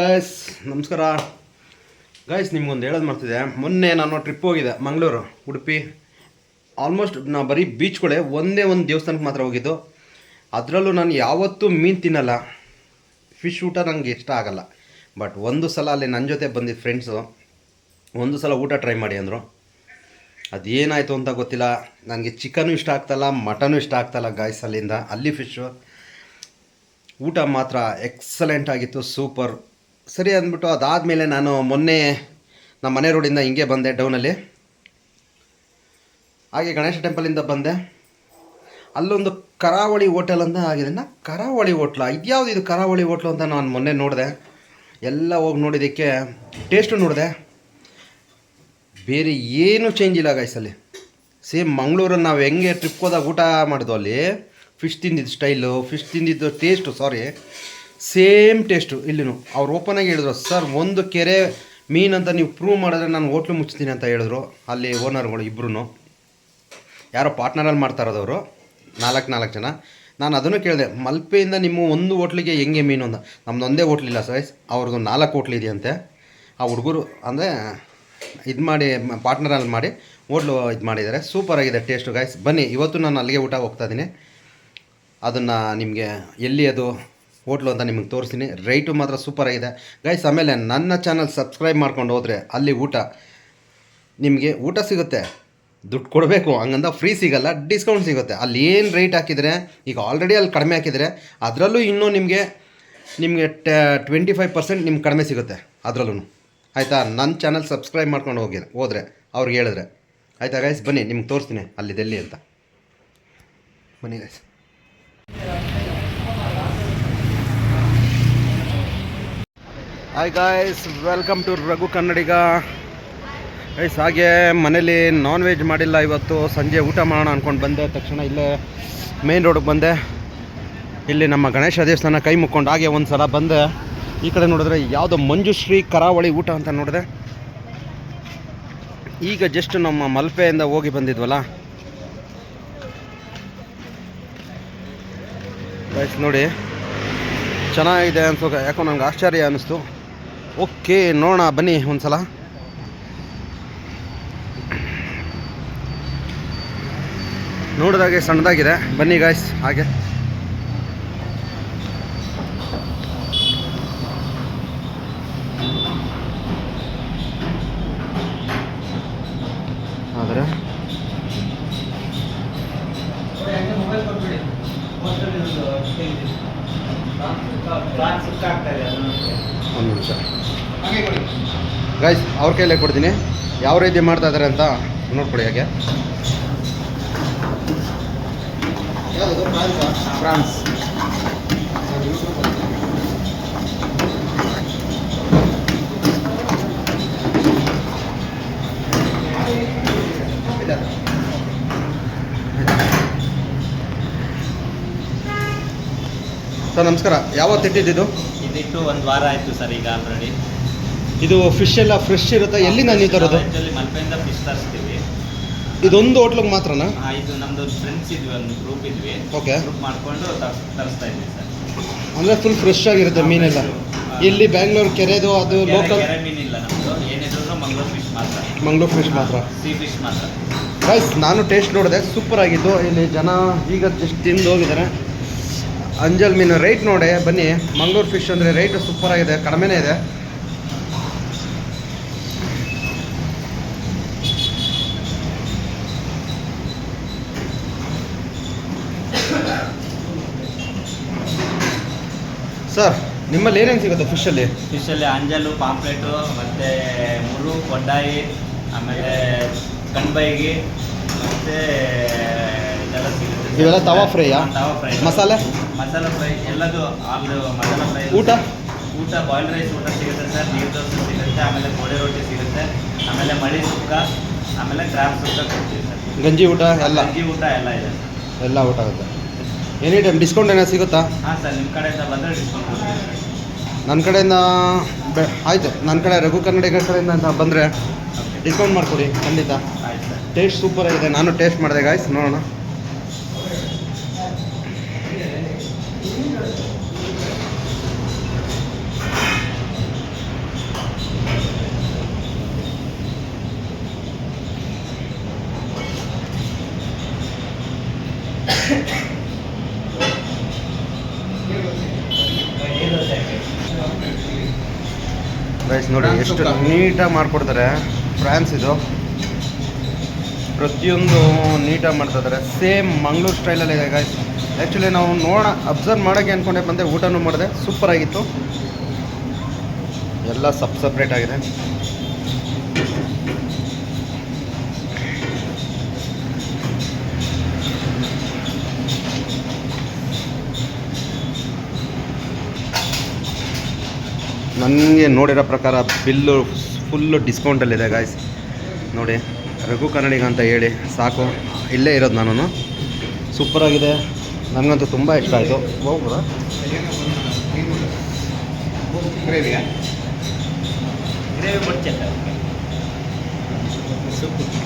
Guys ನಮಸ್ಕಾರ guys, ನಿಮ್ಗೊಂದು ಹೇಳೋದು ಮಾಡ್ತಿದ್ದೆ. ಮೊನ್ನೆ ನಾನು ಟ್ರಿಪ್ ಹೋಗಿದ್ದೆ ಮಂಗಳೂರು ಉಡುಪಿ. ಆಲ್ಮೋಸ್ಟ್ ನಾ ಬರೀ ಬೀಚ್ಗಳೇ ಒಂದೇ ಒಂದು ದೇವಸ್ಥಾನಕ್ಕೆ ಮಾತ್ರ ಹೋಗಿದ್ದು. ಅದರಲ್ಲೂ ನಾನು ಯಾವತ್ತೂ ಮೀನು ತಿನ್ನಲ್ಲ, ಫಿಶ್ ಊಟ ನನಗೆ ಇಷ್ಟ ಆಗಲ್ಲ. ಬಟ್ ಒಂದು ಸಲ ಅಲ್ಲಿ ನನ್ನ ಜೊತೆ ಬಂದಿದ್ದು ಫ್ರೆಂಡ್ಸು ಒಂದು ಸಲ ಊಟ ಟ್ರೈ ಮಾಡಿ ಅಂದರು. ಅದೇನಾಯಿತು ಅಂತ ಗೊತ್ತಿಲ್ಲ, ನನಗೆ ಚಿಕನು ಇಷ್ಟ ಆಗ್ತಾಯಿಲ್ಲ, ಮಟನು ಇಷ್ಟ ಆಗ್ತಾಯಿಲ್ಲ ಗಾಯ್ಸ್. ಅಲ್ಲಿ ಫಿಶ್ಶು ಊಟ ಮಾತ್ರ ಎಕ್ಸಲೆಂಟ್ ಆಗಿತ್ತು, ಸೂಪರ್. ಸರಿ ಅಂದ್ಬಿಟ್ಟು ಅದಾದಮೇಲೆ ನಾನು ಮೊನ್ನೆ ನಮ್ಮ ಮನೆ ರೋಡಿಂದ ಹಿಂಗೆ ಬಂದೆ ಡೌನಲ್ಲಿ. ಹಾಗೆ ಗಣೇಶ ಟೆಂಪಲಿಂದ ಬಂದೆ. ಅಲ್ಲೊಂದು ಕರಾವಳಿ ಹೋಟೆಲ್ ಅಂತ ಆಗಿದೆ. ಕರಾವಳಿ ಹೋಟ್ಲ ಇದ್ಯಾವುದು ಇದು ಕರಾವಳಿ ಹೋಟ್ಲು ಅಂತ ನಾನು ಮೊನ್ನೆ ನೋಡಿದೆ. ಎಲ್ಲ ಹೋಗಿ ನೋಡಿದ್ದಕ್ಕೆ ಟೇಸ್ಟು ನೋಡಿದೆ, ಬೇರೆ ಏನೂ ಚೇಂಜ್ ಇಲ್ಲ ಗಾಯ್ಸಲ್ಲಿ. ಸೇಮ್ ಮಂಗಳೂರಲ್ಲಿ ನಾವು ಹೆಂಗೆ ಟ್ರಿಪ್ ಹೋದಾಗ ಊಟ ಮಾಡಿದ್ವು ಅಲ್ಲಿ ಫಿಶ್ ತಿಂದಿದ್ದು ಸ್ಟೈಲು, ಫಿಶ್ ತಿಂದಿದ್ದು ಟೇಸ್ಟು ಸೇಮ್ ಟೇಸ್ಟು ಇಲ್ಲಿನೂ. ಅವ್ರು ಓಪನಾಗಿ ಹೇಳಿದ್ರು, ಸರ್ ಒಂದು ಕೆರೆ ಮೀನು ಅಂತ ನೀವು ಪ್ರೂವ್ ಮಾಡಿದ್ರೆ ನಾನು ಹೋಟ್ಲು ಮುಚ್ತೀನಿ ಅಂತ ಹೇಳಿದ್ರು. ಅಲ್ಲಿ ಓನರ್ಗಳು ಇಬ್ಬರೂ ಯಾರೋ ಪಾರ್ಟ್ನರಲ್ಲಿ ಮಾಡ್ತಾ ಇರೋದವರು, ನಾಲ್ಕು ಜನ. ನಾನು ಅದನ್ನು ಕೇಳಿದೆ, ಮಲ್ಪೆಯಿಂದ ನಿಮ್ಮ ಒಂದು ಹೋಟ್ಲಿಗೆ ಹೆಂಗೆ ಮೀನು ಅಂತ. ನಮ್ಮದು ಒಂದೇ ಹೋಟ್ಲಿಲ್ಲ ಸೈಸ್, ಅವ್ರದ್ದು 4 ಹೋಟ್ಲ್ ಇದೆಯಂತೆ. ಆ ಹುಡುಗರು ಅಂದರೆ ಇದು ಮಾಡಿ ಪಾರ್ಟ್ನರಲ್ಲಿ ಮಾಡಿ ಹೋಟ್ಲು ಇದು ಮಾಡಿದ್ದಾರೆ. ಸೂಪರಾಗಿದೆ ಟೇಸ್ಟು ಗಾಯ್ಸ್. ಬನ್ನಿ, ಇವತ್ತು ನಾನು ಅಲ್ಲಿಗೆ ಊಟ ಹೋಗ್ತಾಯಿದ್ದೀನಿ. ಅದನ್ನು ನಿಮಗೆ ಎಲ್ಲಿ ಅದು ಹೋಟ್ಲು ಅಂತ ನಿಮಗೆ ತೋರಿಸ್ತೀನಿ. ರೈಟು ಮಾತ್ರ ಸೂಪರಾಗಿದೆ ಗೈಸ್. ಆಮೇಲೆ ನನ್ನ ಚಾನಲ್ ಸಬ್ಸ್ಕ್ರೈಬ್ ಮಾಡ್ಕೊಂಡು ಹೋದರೆ ಅಲ್ಲಿ ನಿಮಗೆ ಊಟ ಸಿಗುತ್ತೆ, ದುಡ್ಡು ಕೊಡಬೇಕು ಹಂಗಂತ ಫ್ರೀ ಸಿಗೋಲ್ಲ, ಡಿಸ್ಕೌಂಟ್ ಸಿಗುತ್ತೆ. ಅಲ್ಲಿ ಏನು ರೇಟ್ ಹಾಕಿದರೆ, ಈಗ ಆಲ್ರೆಡಿ ಅಲ್ಲಿ ಕಡಿಮೆ ಹಾಕಿದರೆ ಅದರಲ್ಲೂ ಇನ್ನೂ ನಿಮಗೆ 25% ನಿಮ್ಗೆ ಕಡಿಮೆ ಸಿಗುತ್ತೆ ಅದರಲ್ಲೂ. ಆಯಿತಾ? ನನ್ನ ಚಾನಲ್ ಸಬ್ಸ್ಕ್ರೈಬ್ ಮಾಡ್ಕೊಂಡು ಹೋದರೆ ಅವ್ರಿಗೆ ಹೇಳಿದ್ರೆ ಆಯಿತಾ ಗೈಸ್. ಬನ್ನಿ, ನಿಮ್ಗೆ ತೋರಿಸ್ತೀನಿ ಅಲ್ಲಿದೆಲ್ಲಿ ಅಂತ. ಬನ್ನಿ guys. Hi guys, welcome to Raghu Kannadiga guys. ಹಾಗೆ ಮನೇಲಿ ನಾನ್ ವೆಜ್ ಮಾಡಿಲ್ಲ ಇವತ್ತು. ಸಂಜೆ ಊಟ ಮಾಡೋಣ ಅಂದ್ಕೊಂಡು ಬಂದೆ. ತಕ್ಷಣ ಇಲ್ಲೇ ಮೇನ್ ರೋಡಿಗೆ ಬಂದೆ. ಇಲ್ಲಿ ನಮ್ಮ ಗಣೇಶ ದೇವಸ್ಥಾನ ಕೈ ಮುಕ್ಕೊಂಡು ಹಾಗೆ ಒಂದು ಸಲ ಬಂದೆ. ಈ ಕಡೆ ನೋಡಿದ್ರೆ ಯಾವುದೋ ಮಂಜುಶ್ರೀ ಕರಾವಳಿ ಊಟ ಅಂತ ನೋಡಿದೆ. ಈಗ ಜಸ್ಟ್ ನಮ್ಮ ಮಲ್ಪೆಯಿಂದ ಹೋಗಿ ಬಂದಿದ್ವಲ್ಲ ಗೈಸ್, ನೋಡಿ ಚೆನ್ನಾಗಿದೆ ಅನ್ಸೋ. ಯಾಕೋ ನಂಗೆ ಆಶ್ಚರ್ಯ ಅನ್ನಿಸ್ತು. ಓಕೆ, ನೋಡೋಣ ಬನ್ನಿ ಒಂದು ಸಲ. ನೋಡಿದಾಗೆ ಸಣ್ಣದಾಗಿದೆ. ಬನ್ನಿ ಗಾಯ್ಸ್. ಹಾಗೆ ಆದರೆ ಒಂದು ನಿಮಿಷ ಗೈಸ್, ಅವ್ರ ಕೈಲೇ ಕೊಡ್ತೀನಿ. ಯಾವ ರೀತಿ ಮಾಡ್ತಾ ಇದ್ದಾರೆ ಅಂತ ನೋಡ್ಕೊಡಿ. ಹಾಗೆ ಫ್ರಾನ್ಸ್ ಸರ್ ನಮಸ್ಕಾರ. ಯಾವತ್ತು ಇಟ್ಟಿದ್ದು? ಇದಿಟ್ಟು ಒಂದು ವಾರ ಆಯಿತು ಸರ್. ಈಗ ಆಲ್ರೆಡಿ ಇದು ಫಿಶ್ ಎಲ್ಲ ಫ್ರೆಶ್ ಇರುತ್ತೆ. ಎಲ್ಲಿಂದ ನೀವು ತರೋದು? ಮಲ್ಪೆಯಿಂದ ಫಿಶ್ ತರಿಸ್ತೀವಿ. ಇದೊಂದು ಹೋಟ್ಲಿಗೆ ಮಾತ್ರನಾ? ಇದು ನಮ್ಮದು ಫ್ರೆಂಡ್ಸ್ ಇದ್ವಿ, ಒಂದು ಗ್ರೂಪ್ ಇದ್ವಿ. ಓಕೆ, ಗ್ರೂಪ್ ಮಾಡಿಕೊಂಡು ತರಿಸ್ತಾ ಇದ್ವಿ ಸರ್. ಅಂದರೆ ಫುಲ್ ಫ್ರೆಶ್ ಆಗಿರುತ್ತೆ ಮೀನೆಲ್ಲ. ಇಲ್ಲಿ ಬ್ಯಾಂಗ್ಳೂರು ಕೆರೆದು ಅದು ಲೋಕಲ್ ಕೆರೆ ಮೀನಿಲ್ಲ ನಮ್ಮದು. ಏನಿದ್ರು ಮಂಗಳೂರು ಫಿಶ್ ಮಾತ್ರ. ಮಂಗಳೂರು ಫಿಶ್ ಮಾತ್ರ, ಸೀ ಫಿಶ್ ಮಾತ್ರ ಗೈಸ್. ನಾನು ಟೇಸ್ಟ್ ನೋಡಿದೆ, ಸೂಪರ್ ಆಗಿತ್ತು. ಇಲ್ಲಿ ಜನ ಈಗ ಜಸ್ಟ್ ತಿಂದು ಹೋಗಿದ್ದಾರೆ. ಅಂಜಲ್ ಮೀನು ರೇಟ್ ನೋಡಿ ಬನ್ನಿ. ಮಂಗಳೂರು ಫಿಶ್ ಅಂದರೆ ರೇಟು ಸೂಪರಾಗಿದೆ, ಕಡಿಮೆನೇ ಇದೆ. ಸರ್ ನಿಮ್ಮಲ್ಲಿ ಏನೇನು ಸಿಗುತ್ತೆ ಫಿಶಲ್ಲಿ? ಫಿಶಲ್ಲಿ ಅಂಜಲು, ಪಾಂಪ್ಲೆಟು, ಮತ್ತು ಮುರು, ಕೊಡ್ಡಾಯಿ, ಆಮೇಲೆ ಕಣ್ಬೈಗಿ, ಮತ್ತು ಇದೆಲ್ಲ ಸಿಗುತ್ತೆ. ಇವೆಲ್ಲ ತವಾ ಫ್ರೈಯಾ? ತವಾ ಫ್ರೈ, ಮಸಾಲೆ ಫ್ರೈ ಎಲ್ಲದು. ಆಮೇಲೆ ಮಸಾಲೆ ಫ್ರೈ. ಊಟ ಬಾಯ್ಲ್ ರೈಸ್ ಊಟ ಸಿಗುತ್ತೆ ಸರ್. ನೀರು ದೋಸೆ ಸಿಗುತ್ತೆ, ಆಮೇಲೆ ಗೋಳಿ ರೊಟ್ಟಿ ಸಿಗುತ್ತೆ, ಆಮೇಲೆ ಮಳಿ ಸುಕ್ಕ, ಆಮೇಲೆ ಕ್ರಾಬ್ ಸುಕ್ಕ ಕೊಡ್ತೀವಿ ಸರ್. ಗಂಜಿ ಊಟ ಎಲ್ಲ? ಗಂಜಿ ಊಟ ಎಲ್ಲ ಇದೆ ಸರ್. ಎಲ್ಲ ಊಟ ಆಗುತ್ತೆ. ಎನಿ ಟೈಮ್ ಡಿಸ್ಕೌಂಟ್ ಏನೋ ಸಿಗುತ್ತಾ? ಹಾಂ ಸರ್, ನಿಮ್ಮ ಕಡೆಯಿಂದ ಬಂದರೆ ಡಿಸ್ಕೌಂಟ್ ಕೊಡ್ತೀವಿ ಸರ್. ನನ್ನ ಕಡೆಯಿಂದ ಆಯಿತು. ನನ್ನ ಕಡೆ ರಘು ಕನ್ನಡಿಗ ಕಡೆಯಿಂದ ಬಂದರೆ ಡಿಸ್ಕೌಂಟ್ ಮಾಡಿಕೊಡಿ ಖಂಡಿತ. ಆಯ್ತು ಸರ್. ಟೇಸ್ಟ್ ಸೂಪರಾಗಿದೆ. ನಾನು ಟೇಸ್ಟ್ ಮಾಡಿದೆ ಗಾಯ್ಸ್, ನೋಡೋಣ. ಗೈಸ್ ನೋಡಿ ಎಷ್ಟು ನೀಟಾಗಿ ಮಾಡಿಕೊಡ್ತಾರೆ. ಫ್ರಾನ್ಸ್ ಇದು ಪ್ರತಿಯೊಂದು ನೀಟಾಗಿ ಮಾಡ್ತಾಯಿದ್ದಾರೆ. ಸೇಮ್ ಮಂಗಳೂರು ಸ್ಟೈಲಲ್ಲಿದೆ ಗೈಸ್. ಆ್ಯಕ್ಚುಲಿ ನಾವು ಅಬ್ಸರ್ವ್ ಮಾಡೋಕ್ಕೆ ಅಂದ್ಕೊಂಡೆ ಬಂದೆ, ಊಟನೂ ಮಾಡಿದೆ, ಸೂಪರಾಗಿತ್ತು. ಎಲ್ಲ ಸಪ್ರೇಟ್ ಆಗಿದೆ. ನನಗೆ ನೋಡಿರೋ ಪ್ರಕಾರ ಬಿಲ್ಲು ಫುಲ್ಲು ಡಿಸ್ಕೌಂಟಲ್ಲಿದೆ ಗಾಯ್ಸ್. ನೋಡಿ, ರಘು ಕನ್ನಡಿಗ ಅಂತ ಹೇಳಿ ಸಾಕು, ಇಲ್ಲೇ ಇರೋದು ನಾನು. ಸೂಪರಾಗಿದೆ, ನನಗಂತೂ ತುಂಬ ಇಷ್ಟ ಆಯಿತು. ಹೋಗ್ಬೋದಾ? ಗ್ರೇವಿ ಮುಚ್ಚ ಸೂಪರ್.